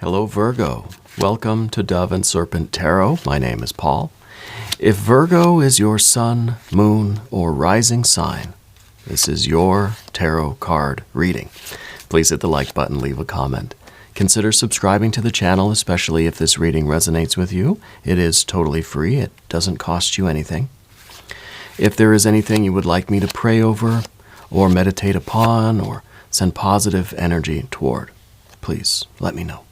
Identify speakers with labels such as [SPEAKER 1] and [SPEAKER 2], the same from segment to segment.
[SPEAKER 1] Hello, Virgo. Welcome to Dove and Serpent Tarot. My name is Paul. If Virgo is your sun, moon, or rising sign, this is your tarot card reading. Please hit the like button, leave a comment. Consider subscribing to the channel, especially if this reading resonates with you. It is totally free. It doesn't cost you anything. If there is anything you would like me to pray over, or meditate upon, or send positive energy toward, please let me know.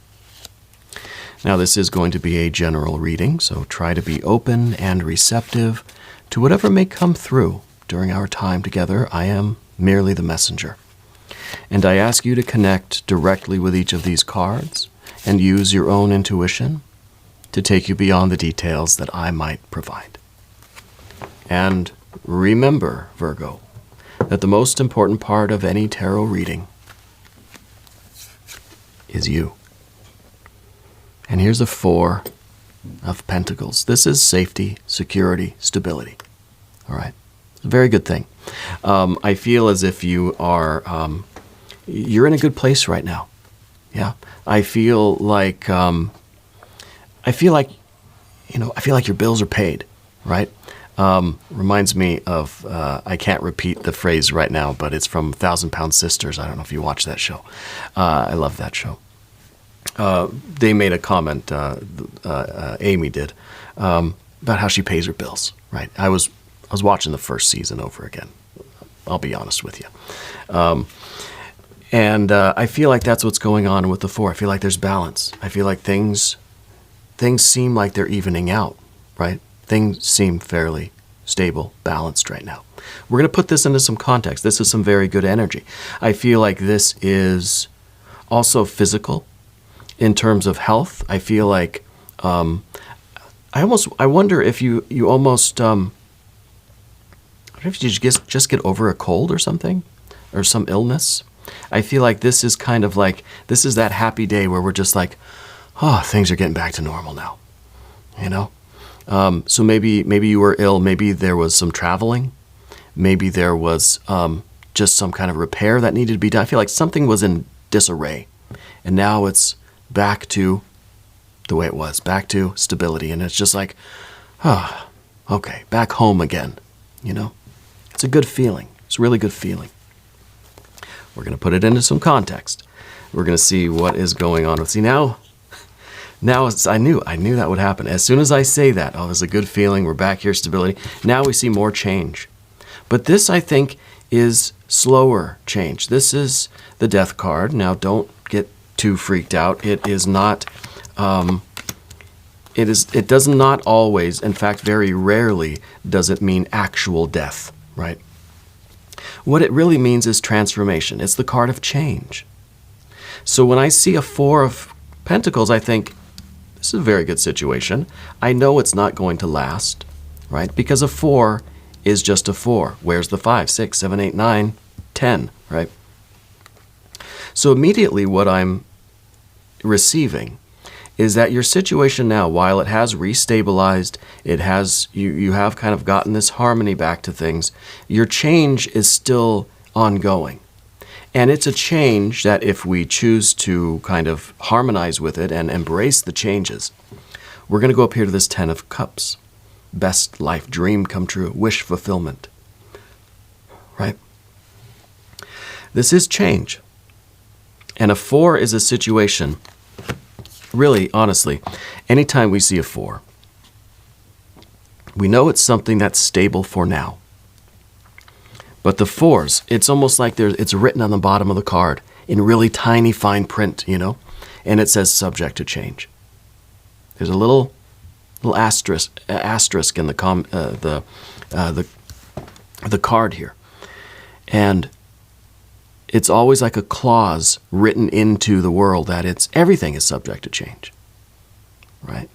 [SPEAKER 1] Now, this is going to be a general reading, so try to be open and receptive to whatever may come through during our time together. I am merely the messenger. And I ask you to connect directly with each of these cards and use your own intuition to take you beyond the details that I might provide. And remember, Virgo, that the most important part of any tarot reading is you. And here's a 4 of Pentacles. This is safety, security, stability. All right. It's a very good thing. I feel as if you are, you're in a good place right now. Yeah. I feel like your bills are paid, right? Reminds me of, I can't repeat the phrase right now, but it's from 1,000 Pound Sisters. I don't know if you watch that show. I love that show. They made a comment, Amy did, about how she pays her bills, right? I was watching the first season over again. I'll be honest with you. And I feel like that's what's going on with the 4. I feel like there's balance. I feel like things seem like they're evening out, right? Things seem fairly stable, balanced right now. We're going to put this into some context. This is some very good energy. I feel like this is also physical. In terms of health, I feel like I wonder if you almost I wonder if you just get over a cold or something, or some illness. I feel like this is kind of like, this is that happy day where we're just like, oh, things are getting back to normal now, you know. So maybe you were ill, maybe there was some traveling, maybe there was just some kind of repair that needed to be done. I feel like something was in disarray, and now it's back to the way it was, back to stability. And it's just like, okay, back home again, you know? It's a good feeling. It's a really good feeling. We're going to put it into some context. We're going to see what is going on. See, now I knew that would happen. As soon as I say that, oh, there's a good feeling, we're back here, stability. Now we see more change. But this, I think, is slower change. This is the Death card. Now, don't get too freaked out. It is not, it does not always, in fact, very rarely does it mean actual death, right? What it really means is transformation. It's the card of change. So when I see a 4 of Pentacles, I think, this is a very good situation. I know it's not going to last, right? Because a 4 is just a 4. Where's the 5, 6, 7, 8, 9, 10, right? So immediately what I'm receiving is that your situation now, while it has restabilized, it has, you have kind of gotten this harmony back to things, your change is still ongoing. And it's a change that if we choose to kind of harmonize with it and embrace the changes, we're going to go up here to this 10 of Cups. Best life, dream come true, wish fulfillment, right? This is change. And a 4 is a situation, really, honestly, anytime we see a 4, we know it's something that's stable for now. But the 4s, it's almost like it's written on the bottom of the card in really tiny, fine print, you know, and it says subject to change. There's a little asterisk in the card here, and it's always like a clause written into the world that everything is subject to change, right?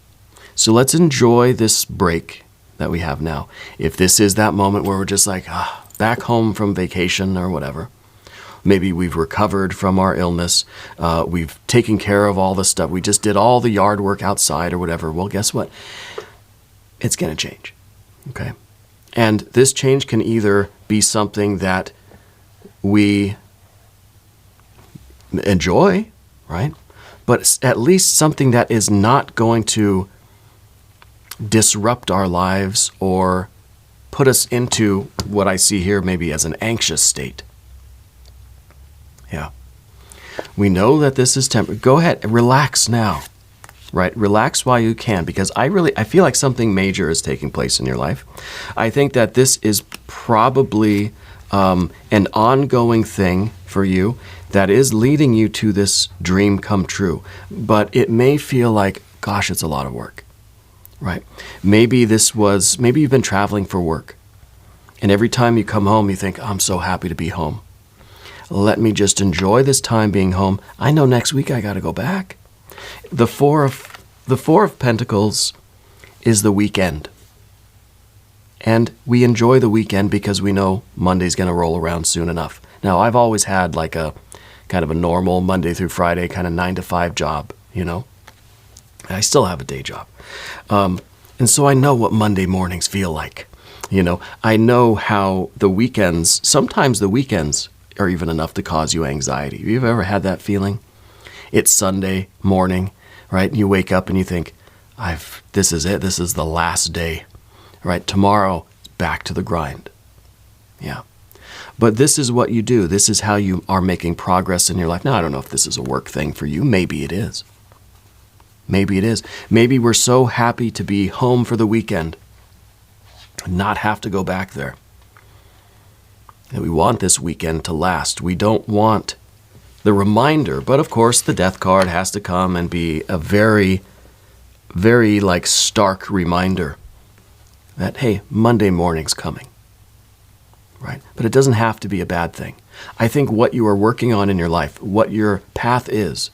[SPEAKER 1] So let's enjoy this break that we have now. If this is that moment where we're just like, back home from vacation or whatever, maybe we've recovered from our illness, we've taken care of all the stuff, we just did all the yard work outside or whatever, well, guess what? It's going to change, okay? And this change can either be something that we enjoy, right? but at least something that is not going to disrupt our lives or put us into what I see here maybe as an anxious state. Yeah. We know that this is temporary. Go ahead and relax now, right? Relax while you can, because I feel like something major is taking place in your life. I think that this is probably an ongoing thing for you that is leading you to this dream come true. But it may feel like, gosh, it's a lot of work, right? Maybe you've been traveling for work, and every time you come home, you think, I'm so happy to be home. Let me just enjoy this time being home. I know next week I got to go back. The Four of Pentacles is the weekend. And we enjoy the weekend because we know Monday's going to roll around soon enough. Now, I've always had like a kind of a normal Monday through Friday kind of 9 to 5 job, you know. I still have a day job. And so I know what Monday mornings feel like. You know, I know how sometimes the weekends are even enough to cause you anxiety. Have you ever had that feeling? It's Sunday morning, right? And you wake up and you think, this is it. This is the last day, right? Tomorrow, back to the grind. Yeah. But this is what you do. This is how you are making progress in your life. Now, I don't know if this is a work thing for you. Maybe it is. Maybe it is. Maybe we're so happy to be home for the weekend, not have to go back there, that we want this weekend to last. We don't want the reminder, but of course the death card has to come and be a very, very like stark reminder that, hey, Monday morning's coming, right? But it doesn't have to be a bad thing. I think what you are working on in your life, what your path is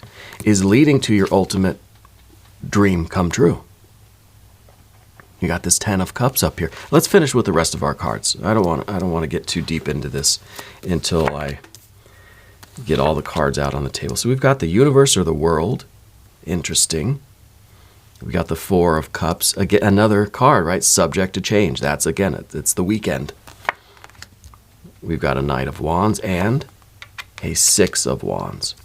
[SPEAKER 1] leading to your ultimate dream come true. You got this 10 of Cups up here. Let's finish with the rest of our cards. I don't want to get too deep into this until I get all the cards out on the table. So we've got the universe or the world. Interesting. We got the 4 of Cups. Again, another card, right? Subject to change. That's, again, it's the weekend. We've got a Knight of Wands and a 6 of Wands.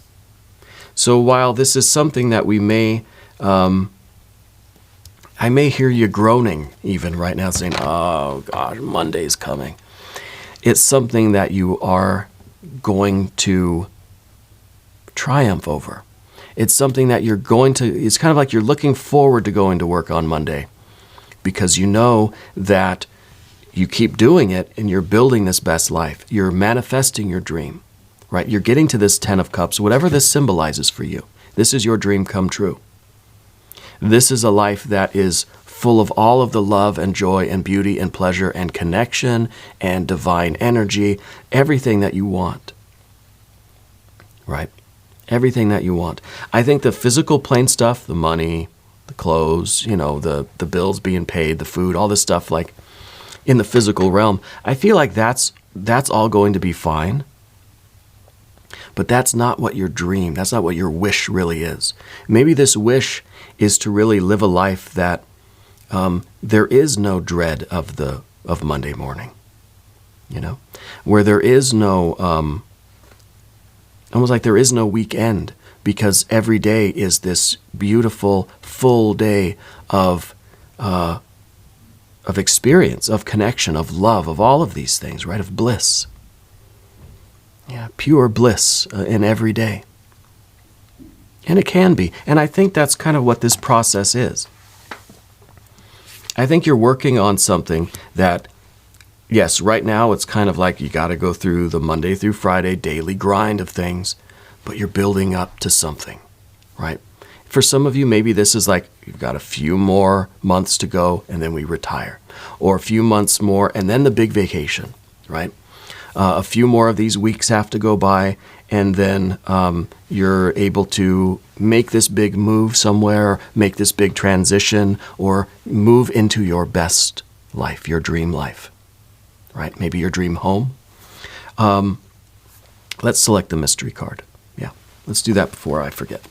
[SPEAKER 1] So while this is something that we may... I may hear you groaning even right now saying, oh gosh, Monday's coming. It's something that you are going to triumph over. It's something that it's kind of like you're looking forward to going to work on Monday because you know that you keep doing it and you're building this best life. You're manifesting your dream, right? You're getting to this 10 of Cups, whatever this symbolizes for you. This is your dream come true. This is a life that is full of all of the love and joy and beauty and pleasure and connection and divine energy, everything that you want, right? Everything that you want. I think the physical plane stuff, the money, the clothes, you know, the bills being paid, the food, all this stuff like in the physical realm, I feel like that's all going to be fine. But that's not what your dream, that's not what your wish really is. Maybe this wish is to really live a life that there is no dread of Monday morning, you know, where there is no, almost like there is no weekend, because every day is this beautiful, full day of experience, of connection, of love, of all of these things, right, of bliss. Yeah, pure bliss in every day. And it can be. And I think that's kind of what this process is. I think you're working on something that, yes, right now it's kind of like you got to go through the Monday through Friday daily grind of things, but you're building up to something, right? For some of you, maybe this is like you've got a few more months to go and then we retire. Or a few months more and then the big vacation, right? A few more of these weeks have to go by, and then you're able to make this big move somewhere, make this big transition, or move into your best life, your dream life, right? Maybe your dream home. Let's select the mystery card. Yeah, let's do that before I forget.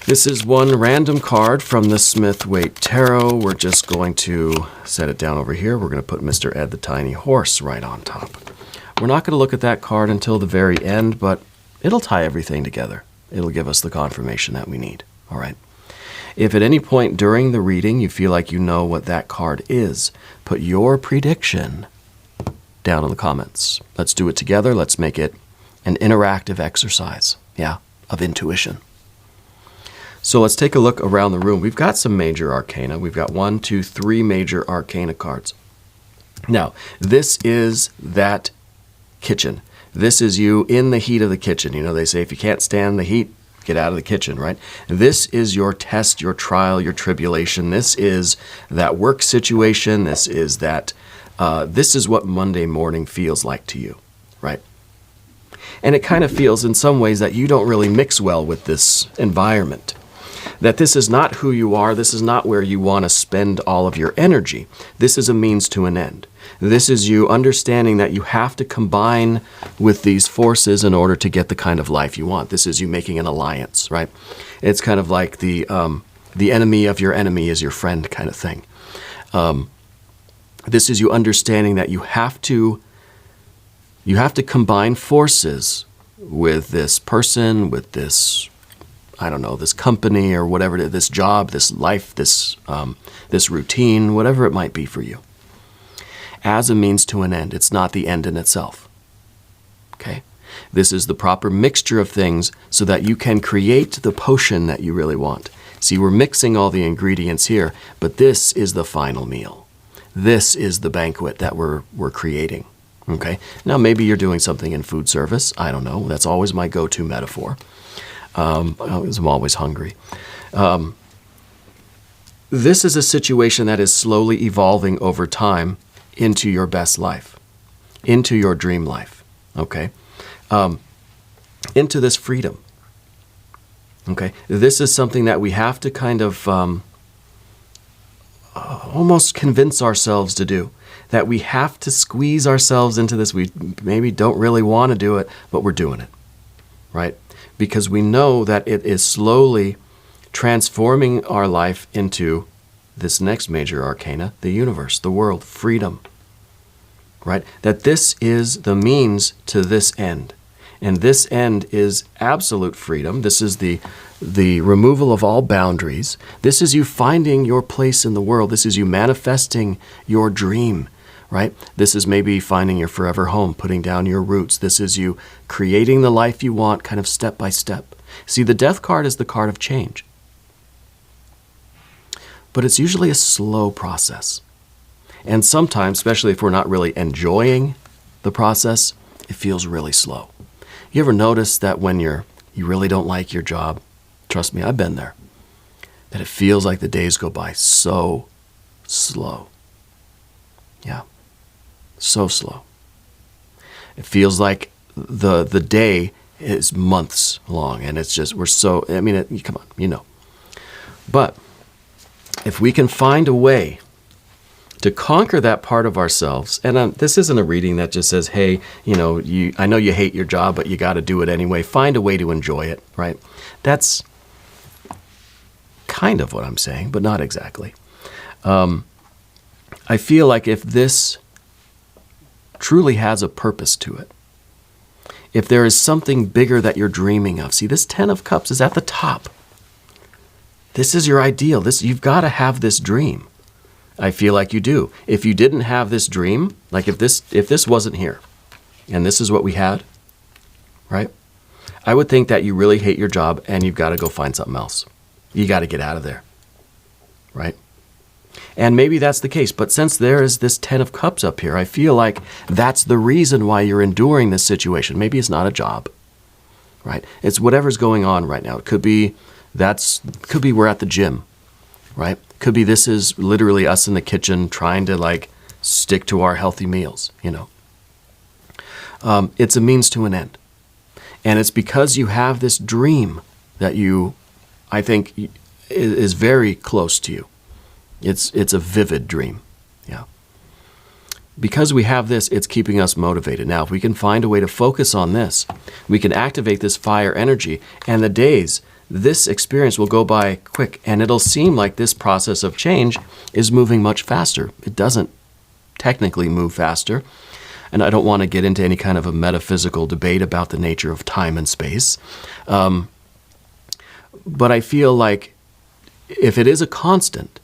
[SPEAKER 1] This is one random card from the Smith-Waite Tarot. We're just going to set it down over here. We're going to put Mr. Ed the Tiny Horse right on top. We're not going to look at that card until the very end, but it'll tie everything together. it'll give us the confirmation that we need. All right. If at any point during the reading you feel like you know what that card is, put your prediction down in the comments. Let's do it together. Let's make it an interactive exercise, of intuition. So let's take a look around the room. We've got some major arcana. We've got 1, 2, 3 major arcana cards. Now, this is that kitchen. This is you in the heat of the kitchen. You know, they say if you can't stand the heat, get out of the kitchen, right? This is your test, your trial, your tribulation. This is that work situation. This is that, this is what Monday morning feels like to you, right? And it kind of feels in some ways that you don't really mix well with this environment. That this is not who you are. This is not where you want to spend all of your energy. This is a means to an end. This is you understanding that you have to combine with these forces in order to get the kind of life you want. This is you making an alliance, right? It's kind of like the enemy of your enemy is your friend kind of thing. This is you understanding that you have to combine forces with this person, with this, I don't know, this company or whatever it is, this job, this life, this routine, whatever it might be for you, as a means to an end. It's not the end in itself. Okay? This is the proper mixture of things so that you can create the potion that you really want. See, we're mixing all the ingredients here, but this is the final meal. This is the banquet that we're creating. Okay? Now, maybe you're doing something in food service. I don't know. That's always my go-to metaphor. I'm always hungry. This is a situation that is slowly evolving over time into your best life, into your dream life, okay? Into this freedom, okay? This is something that we have to kind of almost convince ourselves to do, that we have to squeeze ourselves into this. We maybe don't really want to do it, but we're doing it, right? Because we know that it is slowly transforming our life into this next major arcana, the universe, the world, freedom, right? That this is the means to this end. And this end is absolute freedom. This is the removal of all boundaries. This is you finding your place in the world. This is you manifesting your dream, right? This is maybe finding your forever home, putting down your roots. This is you creating the life you want kind of step by step. See, the death card is the card of change. But it's usually a slow process. And sometimes, especially if we're not really enjoying the process, it feels really slow. You ever notice that when you really don't like your job, trust me, I've been there, that it feels like the days go by so slow. Yeah, so slow. It feels like the day is months long, and it's just, come on, you know. But if we can find a way to conquer that part of ourselves, and this isn't a reading that just says, hey, I know you hate your job, but you got to do it anyway. Find a way to enjoy it, right? That's kind of what I'm saying, but not exactly. I feel like if this truly has a purpose to it, if there is something bigger that you're dreaming of, see, this 10 of Cups is at the top. This is your ideal. You've got to have this dream. I feel like you do. If you didn't have this dream, like if this wasn't here, and this is what we had, right? I would think that you really hate your job and you've got to go find something else. You got to get out of there, right? And maybe that's the case, but since there is this 10 of Cups up here, I feel like that's the reason why you're enduring this situation. Maybe it's not a job, right? It's whatever's going on right now. It could be we're at the gym, right? Could be this is literally us in the kitchen trying to stick to our healthy meals, It's a means to an end. And it's because you have this dream that I think, is very close to you. It's a vivid dream, yeah. Because we have this, it's keeping us motivated. Now, if we can find a way to focus on this, we can activate this fire energy, and this experience will go by quick, and it'll seem like this process of change is moving much faster. It doesn't technically move faster, and I don't want to get into any kind of a metaphysical debate about the nature of time and space. But I feel like if it is a constant,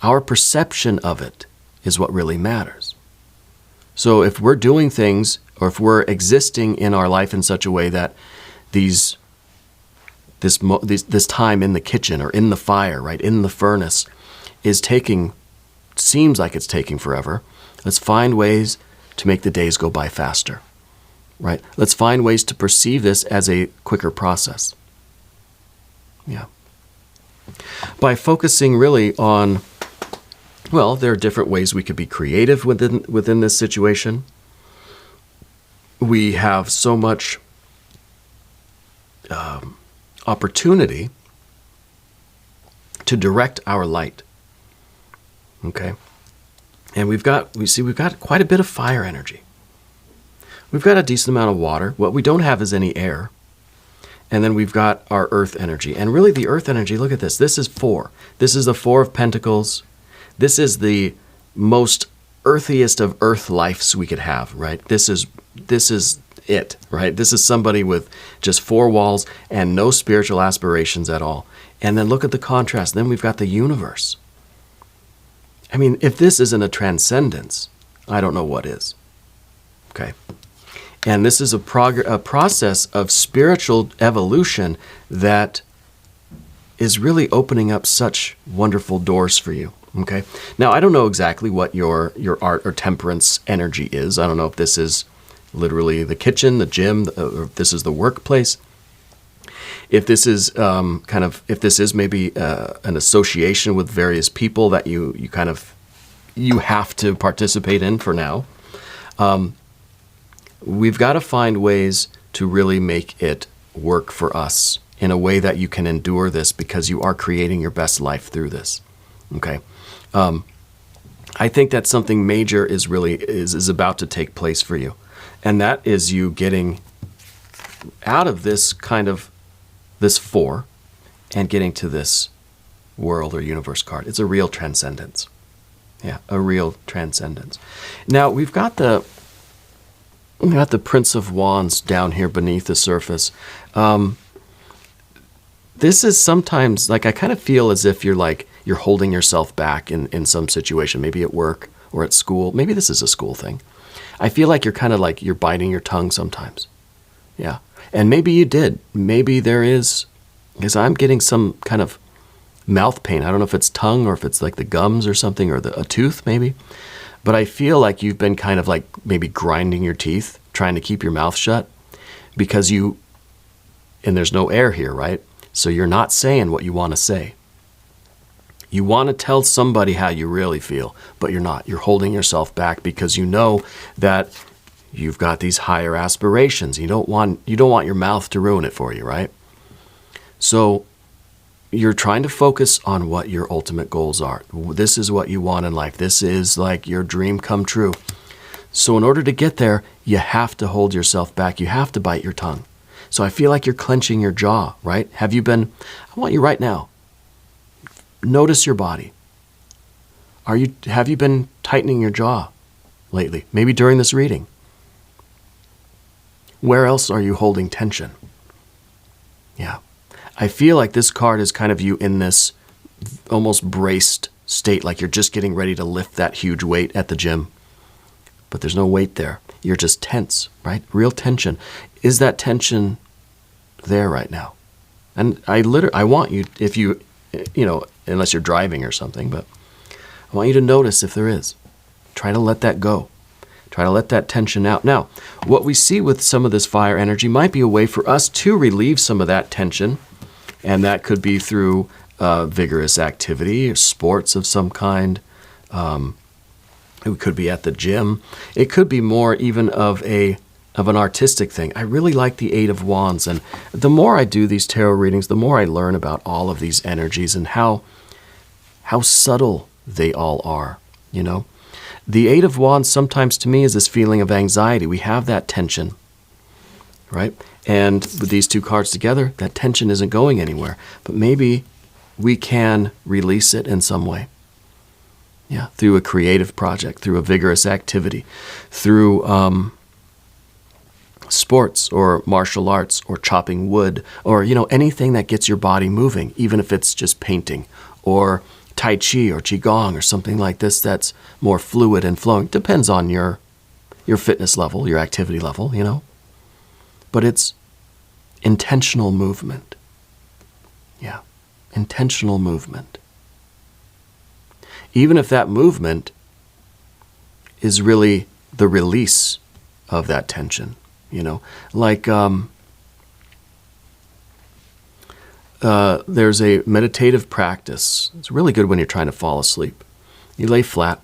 [SPEAKER 1] our perception of it is what really matters. So if we're doing things, or if we're existing in our life in such a way that this time in the kitchen or in the fire, right, in the furnace, seems like it's taking forever, let's find ways to make the days go by faster, right? Let's find ways to perceive this as a quicker process. Yeah. By focusing really on, well, there are different ways we could be creative within this situation. We have so much opportunity to direct our light. Okay? And we've got quite a bit of fire energy. We've got a decent amount of water. What we don't have is any air. And then we've got our earth energy. And really the earth energy, look at this. This is 4. This is the 4 of Pentacles. This is the most earthiest of earth lives we could have, right? This is it, right? This is somebody with just 4 walls and no spiritual aspirations at all. And then look at the contrast. Then we've got the universe. I mean, if this isn't a transcendence, I don't know what is. Okay? And this is a process of spiritual evolution that is really opening up such wonderful doors for you. Okay? Now, I don't know exactly what your art or temperance energy is. I don't know if this is literally the kitchen, the gym, or if this is the workplace. If this is if this is maybe an association with various people that you have to participate in for now. We've got to find ways to really make it work for us in a way that you can endure this, because you are creating your best life through this. Okay. I think that something major is about to take place for you. And that is you getting out of this this 4 and getting to this world or universe card. It's a real transcendence. Yeah, a real transcendence. Now, we've got the Prince of Wands down here beneath the surface. This is sometimes, like, I kind of feel as if you're holding yourself back in some situation, maybe at work or at school. Maybe this is a school thing. I feel like you're biting your tongue sometimes. Yeah. And maybe you did. Maybe there is, because I'm getting some kind of mouth pain. I don't know if it's tongue or if it's like the gums or something, or a tooth maybe. But I feel like you've been kind of like maybe grinding your teeth, trying to keep your mouth shut, because and there's no air here, right? So you're not saying what you want to say. You want to tell somebody how you really feel, but you're not. You're holding yourself back because you know that you've got these higher aspirations. You don't want your mouth to ruin it for you, right? So you're trying to focus on what your ultimate goals are. This is what you want in life. This is like your dream come true. So in order to get there, you have to hold yourself back. You have to bite your tongue. So I feel like you're clenching your jaw, right? I want you right now. Notice your body. Have you been tightening your jaw lately? Maybe during this reading. Where else are you holding tension? Yeah. I feel like this card is kind of you in this almost braced state, like you're just getting ready to lift that huge weight at the gym. But there's no weight there. You're just tense, right? Real tension. Is that tension there right now? And I want you, if you unless you're driving or something, but I want you to notice if there is. Try to let that go. Try to let that tension out. Now, what we see with some of this fire energy might be a way for us to relieve some of that tension, and that could be through vigorous activity or sports of some kind. It could be at the gym. It could be more even of an artistic thing. I really like the 8 of Wands, and the more I do these tarot readings, the more I learn about all of these energies and how subtle they all are, you know. The 8 of Wands sometimes to me is this feeling of anxiety. We have that tension, right? And with these 2 cards together, that tension isn't going anywhere. But maybe we can release it in some way. Yeah, through a creative project, through a vigorous activity, through sports or martial arts or chopping wood or, anything that gets your body moving, even if it's just painting or Tai Chi or Qigong or something like this that's more fluid and flowing. Depends on your fitness level, your activity level, But it's intentional movement. Yeah, intentional movement. Even if that movement is really the release of that tension, like there's a meditative practice. It's really good when you're trying to fall asleep. You lay flat,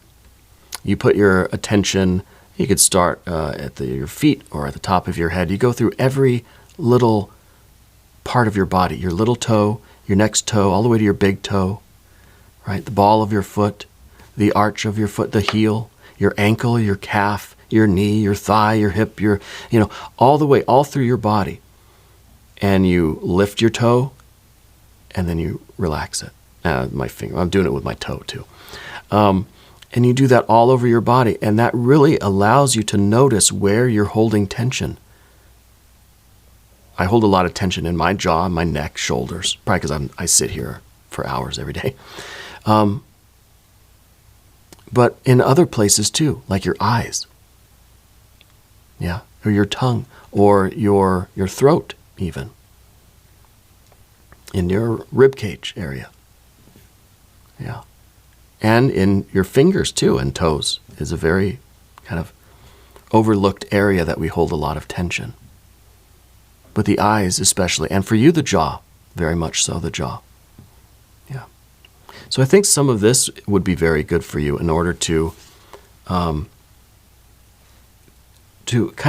[SPEAKER 1] you put your attention, you could start at your feet or at the top of your head. You go through every little part of your body, your little toe, your next toe, all the way to your big toe, right? The ball of your foot, the arch of your foot, the heel, your ankle, your calf, your knee, your thigh, your hip, all the way, all through your body. And you lift your toe, and then you relax it. My finger, I'm doing it with my toe too. And you do that all over your body, and that really allows you to notice where you're holding tension. I hold a lot of tension in my jaw, my neck, shoulders, probably because I sit here for hours every day. But in other places too, like your eyes, yeah, or your tongue, or your throat even, in your rib cage area, yeah. And in your fingers too, and toes is a very kind of overlooked area that we hold a lot of tension. But the eyes especially, and for you the jaw, very much so the jaw. Yeah. So I think some of this would be very good for you in order to kind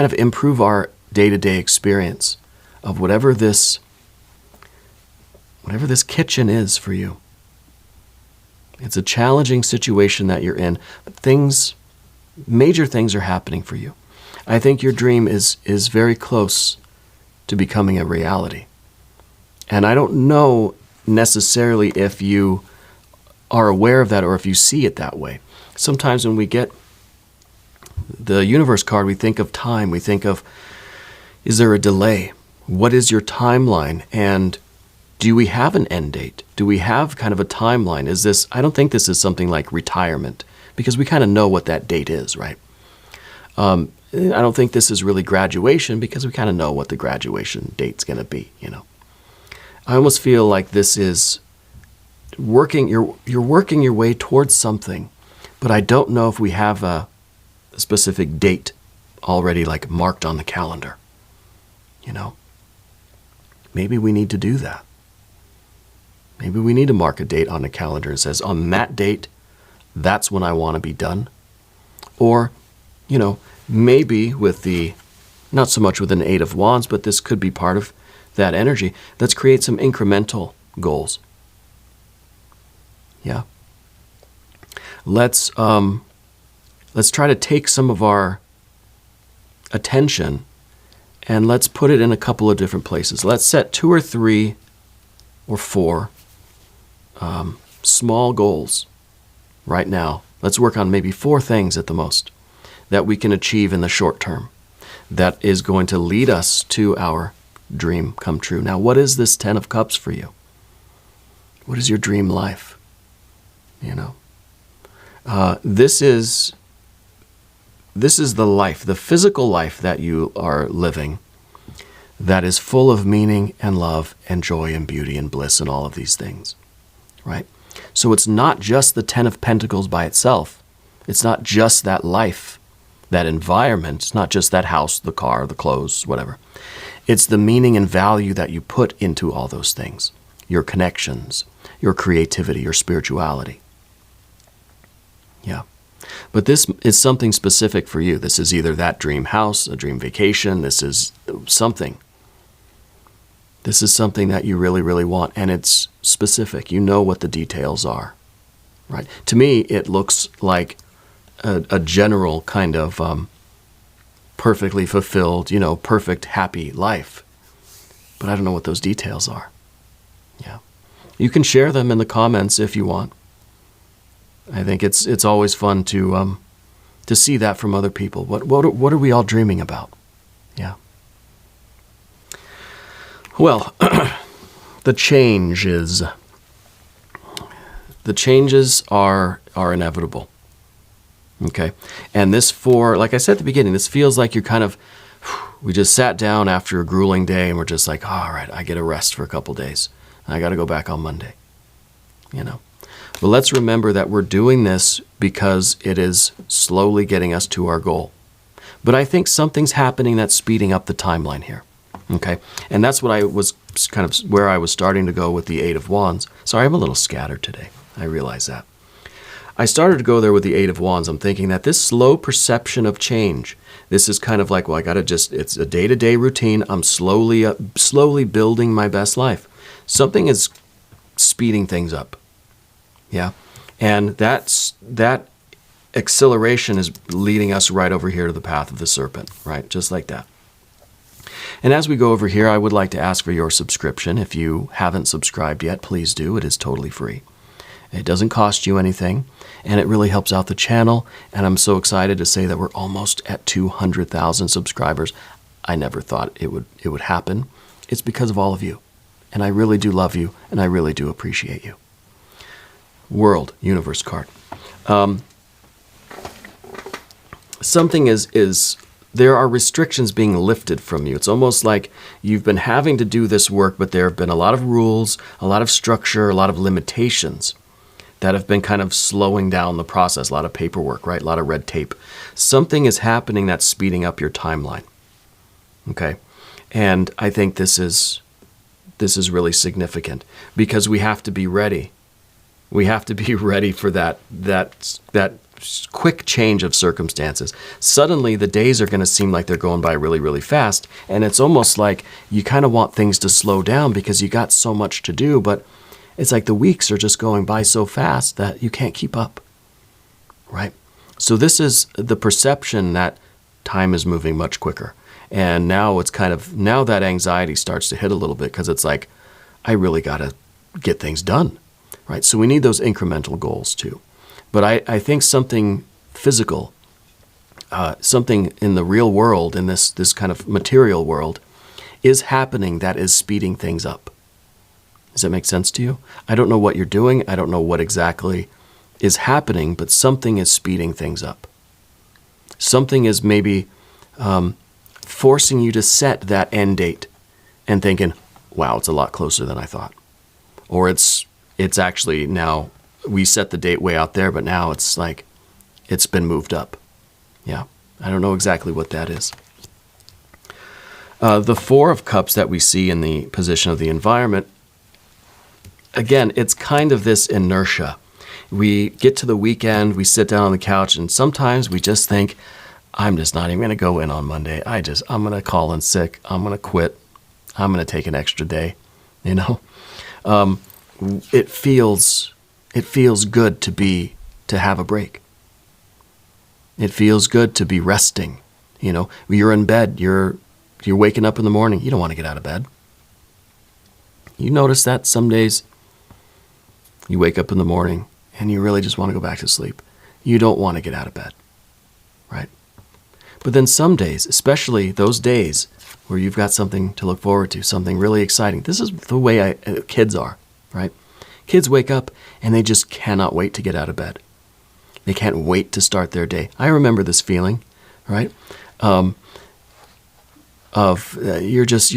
[SPEAKER 1] of improve our day-to-day experience of whatever this kitchen is for you. It's a challenging situation that you're in, but major things are happening for you. I think your dream is very close to becoming a reality. And I don't know necessarily if you are aware of that or if you see it that way. Sometimes when we get the universe card, we think of time. We think of, is there a delay? What is your timeline? And do we have an end date? Do we have kind of a timeline? I don't think this is something like retirement, because we kind of know what that date is, right? I don't think this is really graduation, because we kind of know what the graduation date's going to be, I almost feel like this is you're working your way towards something, but I don't know if we have a specific date already like marked on the calendar, Maybe we need to do that. Maybe we need to mark a date on the calendar and says, on that date, that's when I want to be done. Or, maybe with not so much with an Eight of Wands, but this could be part of that energy. Let's create some incremental goals. Yeah. Let's try to take some of our attention and let's put it in a couple of different places. Let's set 2 or 3 or 4 small goals right now. Let's work on maybe 4 things at the most that we can achieve in the short term that is going to lead us to our dream come true. Now, what is this 10 of Cups for you? What is your dream life? This is the life, the physical life that you are living that is full of meaning and love and joy and beauty and bliss and all of these things, right? So it's not just the 10 of Pentacles by itself. It's not just that life, that environment. It's not just that house, the car, the clothes, whatever. It's the meaning and value that you put into all those things, your connections, your creativity, your spirituality. Yeah. But this is something specific for you. This is either that dream house, a dream vacation. This is something. This is something that you really, really want, and it's specific. You know what the details are, right? To me, it looks like a general kind of perfectly fulfilled, perfect, happy life. But I don't know what those details are. Yeah. You can share them in the comments if you want. I think it's always fun to see that from other people. What are we all dreaming about? Yeah. Well, the changes are inevitable. Okay? And this like I said at the beginning, this feels like you're kind of, we just sat down after a grueling day and we're just like, all right, I get a rest for a couple days. I got to go back on Monday. But let's remember that we're doing this because it is slowly getting us to our goal. But I think something's happening that's speeding up the timeline here. Okay? And that's what I was kind of where I was starting to go with the Eight of Wands. Sorry, I'm a little scattered today. I realize that. I started to go there with the Eight of Wands. I'm thinking that this slow perception of change, this is kind of like, well, it's a day-to-day routine. I'm slowly building my best life. Something is speeding things up. Yeah. And that acceleration is leading us right over here to the path of the serpent, right? Just like that. And as we go over here, I would like to ask for your subscription. If you haven't subscribed yet, please do. It is totally free. It doesn't cost you anything, and it really helps out the channel. And I'm so excited to say that we're almost at 200,000 subscribers. I never thought it would happen. It's because of all of you. And I really do love you, and I really do appreciate you. World, universe card. Something there are restrictions being lifted from you. It's almost like you've been having to do this work, but there have been a lot of rules, a lot of structure, a lot of limitations that have been kind of slowing down the process. A lot of paperwork, right? A lot of red tape. Something is happening that's speeding up your timeline. Okay? And I think this is really significant because we have to be ready. We have to be ready for that quick change of circumstances. Suddenly, the days are going to seem like they're going by really, really fast. And it's almost like you kind of want things to slow down because you got so much to do. But it's like the weeks are just going by so fast that you can't keep up. Right? So this is the perception that time is moving much quicker. And now now that anxiety starts to hit a little bit because it's like, I really got to get things done. Right? So we need those incremental goals too. But I think something physical, something in the real world, in this kind of material world, is happening that is speeding things up. Does that make sense to you? I don't know what you're doing. I don't know what exactly is happening, but something is speeding things up. Something is maybe forcing you to set that end date and thinking, wow, it's a lot closer than I thought. Or it's actually now, we set the date way out there, but now it's like it's been moved up. Yeah, I don't know exactly what that is. The Four of Cups that we see in the position of the environment, again, it's kind of this inertia. We get to the weekend, we sit down on the couch, and sometimes we just think, I'm just not even going to go in on Monday. I'm going to call in sick. I'm going to quit. I'm going to take an extra day. It feels good to have a break. It feels good to be resting. You're in bed, you're waking up in the morning. You don't want to get out of bed. You notice that some days you wake up in the morning and you really just want to go back to sleep. You don't want to get out of bed, right? But then some days, especially those days where you've got something to look forward to, something really exciting. This is the way kids are, right? Kids wake up and they just cannot wait to get out of bed. They can't wait to start their day. I remember this feeling, right? You're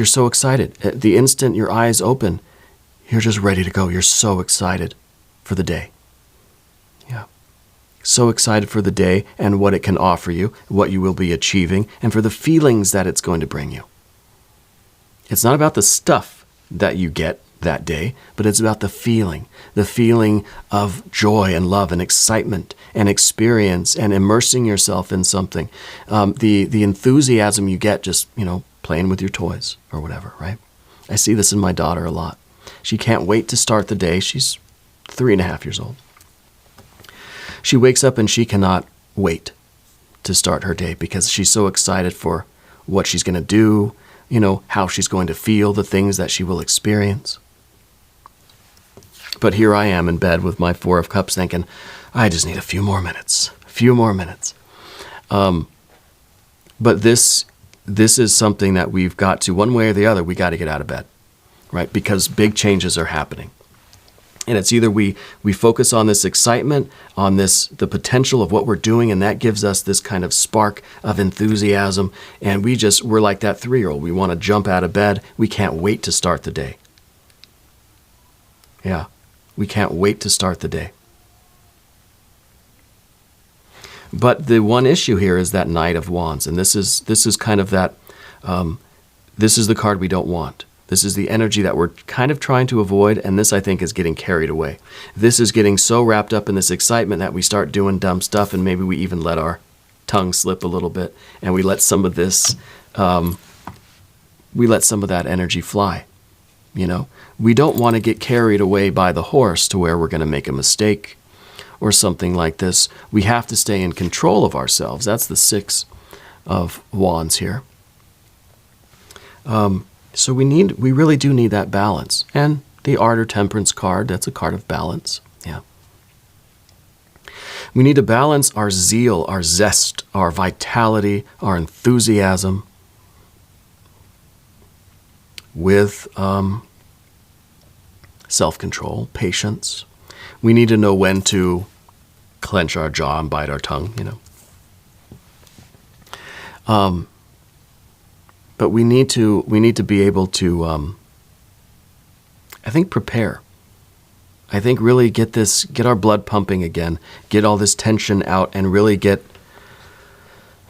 [SPEAKER 1] so excited. The instant your eyes open, you're just ready to go. You're so excited for the day. Yeah. So excited for the day and what it can offer you, what you will be achieving, and for the feelings that it's going to bring you. It's not about the stuff that you get that day, but it's about the feeling of joy and love and excitement and experience and immersing yourself in something. The enthusiasm you get just, playing with your toys or whatever, right? I see this in my daughter a lot. She can't wait to start the day. She's 3.5 years old. She wakes up and she cannot wait to start her day because she's so excited for what she's going to do, how she's going to feel, the things that she will experience. But here I am in bed with my Four of Cups thinking, I just need a few more minutes. But this is something that we've got to, one way or the other, we got to get out of bed. right? Because big changes are happening. And it's either we focus on this excitement, on the potential of what we're doing, and that gives us this kind of spark of enthusiasm, and we're like that 3-year-old. We want to jump out of bed. We can't wait to start the day. Yeah, we can't wait to start the day. But the one issue here is that Knight of Wands, and this is kind of that. This is the card we don't want. This is the energy that we're kind of trying to avoid, and this, I think, is getting carried away. This is getting so wrapped up in this excitement that we start doing dumb stuff, and maybe we even let our tongue slip a little bit, and we let some of this, we let some of that energy fly. You know, we don't want to get carried away by the horse to where we're going to make a mistake or something like this. We have to stay in control of ourselves. That's the 6 of Wands here. So we really do need that balance. And the Art or Temperance card, that's a card of balance. Yeah. We need to balance our zeal, our zest, our vitality, our enthusiasm with self-control, patience. We need to know when to clench our jaw and bite our tongue, you know. But we need to be able to, I think, prepare. I think really get our blood pumping again, get all this tension out, and really get,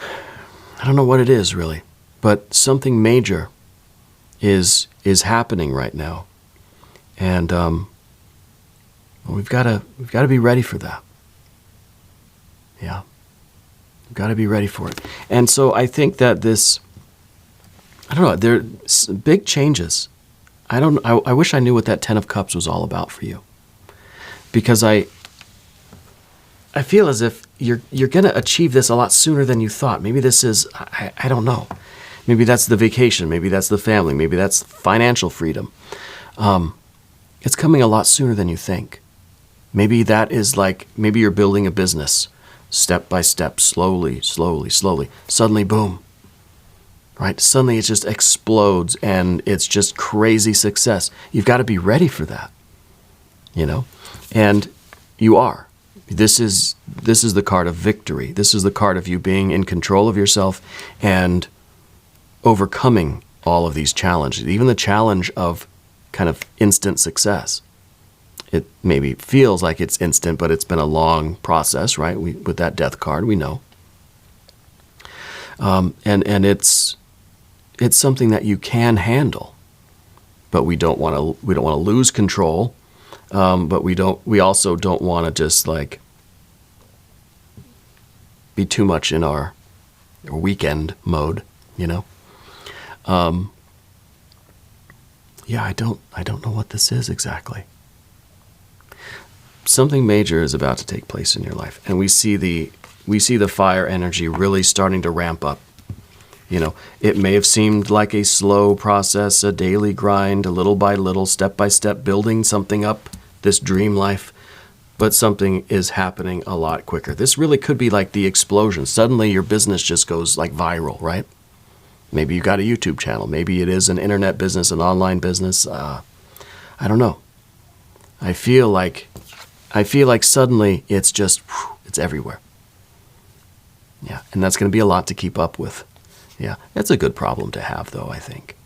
[SPEAKER 1] I don't know what it is really, but something major is happening right now. And we've got to be ready for that. Yeah. We've got to be ready for it. And so I think that I don't know, there's big changes. I wish I knew what that 10 of Cups was all about for you. Because I feel as if you're going to achieve this a lot sooner than you thought. Maybe this is, I don't know. Maybe that's the vacation. Maybe that's the family. Maybe that's financial freedom. It's coming a lot sooner than you think. Maybe that is maybe you're building a business step by step, slowly, slowly, slowly. Suddenly, boom. Right? Suddenly it just explodes and it's just crazy success. You've got to be ready for that, you know? And you are. This is the card of victory. This is the card of you being in control of yourself and overcoming all of these challenges, even the challenge of kind of instant success. It maybe feels like it's instant, but it's been a long process, right? With that Death card, we know. And it's something that you can handle, but we don't want to lose control. But we also don't want to just be too much in our weekend mode, you know? Yeah, I don't know what this is exactly. Something major is about to take place in your life, and we see the fire energy really starting to ramp up. You know, it may have seemed like a slow process, a daily grind, a little by little, step by step, building something up, this dream life, but something is happening a lot quicker. This really could be like the explosion. Suddenly your business just goes viral, right? Maybe you got a YouTube channel. Maybe it is an internet business, an online business. I don't know. I feel like suddenly it's just, it's everywhere. Yeah, and that's going to be a lot to keep up with. Yeah, that's a good problem to have, though, I think.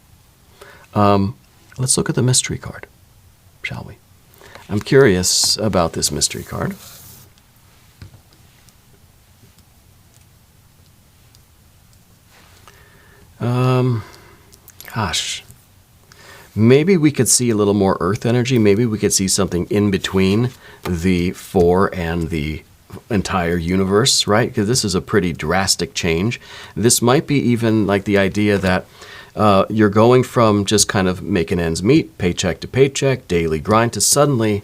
[SPEAKER 1] Let's look at the mystery card, shall we? I'm curious about this mystery card. Gosh. Maybe we could see a little more earth energy. Maybe we could see something in between the 4 and the entire universe, right? Because this is a pretty drastic change. This might be even like the idea that you're going from just kind of making ends meet, paycheck to paycheck, daily grind, to suddenly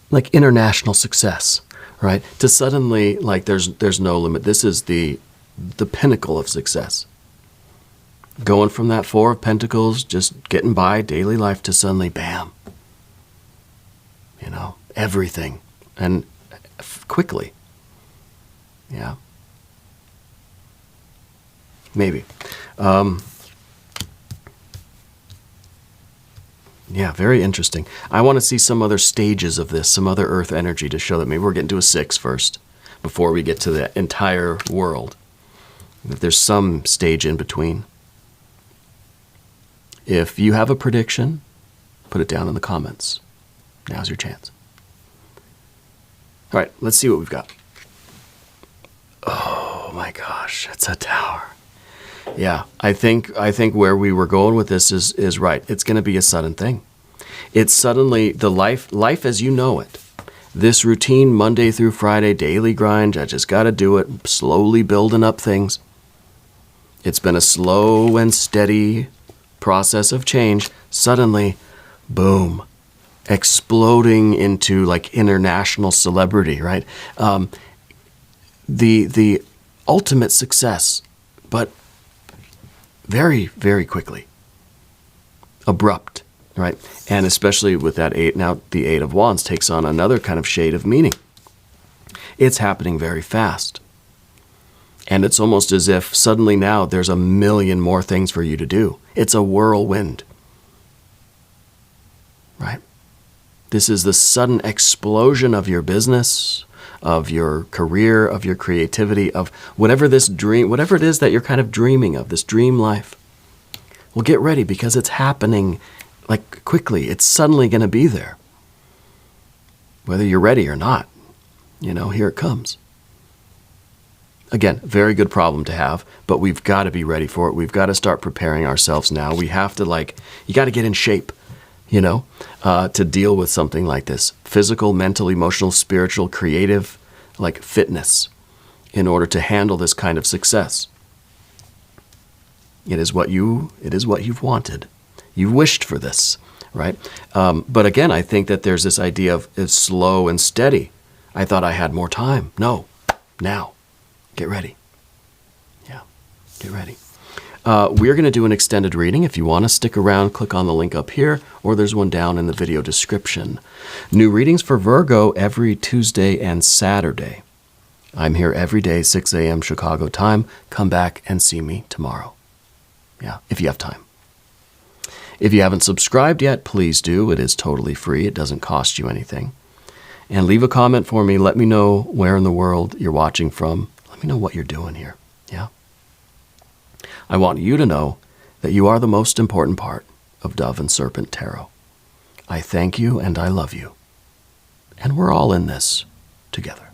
[SPEAKER 1] like international success, right? To suddenly there's no limit. This is the pinnacle of success. Going from that 4 of Pentacles, just getting by daily life, to suddenly, bam, you know, everything, and quickly. Yeah. Maybe. Yeah, very interesting. I want to see some other stages of this, some other earth energy to show that maybe we're getting to a 6 first before we get to the entire world. That there's some stage in between. If you have a prediction, put it down in the comments. Now's your chance. All right, let's see what we've got. Oh my gosh, it's a Tower. Yeah, I think where we were going with this is right. It's going to be a sudden thing. It's suddenly the life as you know it. This routine Monday through Friday daily grind, I just got to do it, slowly building up things. It's been a slow and steady process of change. Suddenly, boom, exploding into like international celebrity, right? The ultimate success, but very, very quickly. Abrupt, right? And especially with that 8, now the 8 of Wands takes on another kind of shade of meaning. It's happening very fast. And it's almost as if suddenly now there's a million more things for you to do. It's a whirlwind, right? This is the sudden explosion of your business, of your career, of your creativity, of whatever this dream, whatever it is that you're kind of dreaming of, this dream life. Well, get ready because it's happening like quickly. It's suddenly going to be there. Whether you're ready or not, here it comes. Again, very good problem to have, but we've got to be ready for it. We've got to start preparing ourselves now. We have to you got to get in shape, to deal with something like this. Physical, mental, emotional, spiritual, creative, like fitness in order to handle this kind of success. It is what you've wanted. You wished for this, right? But again, I think that there's this idea of it's slow and steady. I thought I had more time. No, now. Get ready. Yeah, get ready. We're going to do an extended reading. If you want to stick around, click on the link up here, or there's one down in the video description. New readings for Virgo every Tuesday and Saturday. I'm here every day, 6 a.m. Chicago time. Come back and see me tomorrow. Yeah, if you have time. If you haven't subscribed yet, please do. It is totally free. It doesn't cost you anything. And leave a comment for me. Let me know where in the world you're watching from. Let me know what you're doing here. Yeah. I want you to know that you are the most important part of Dove and Serpent Tarot. I thank you and I love you. And we're all in this together.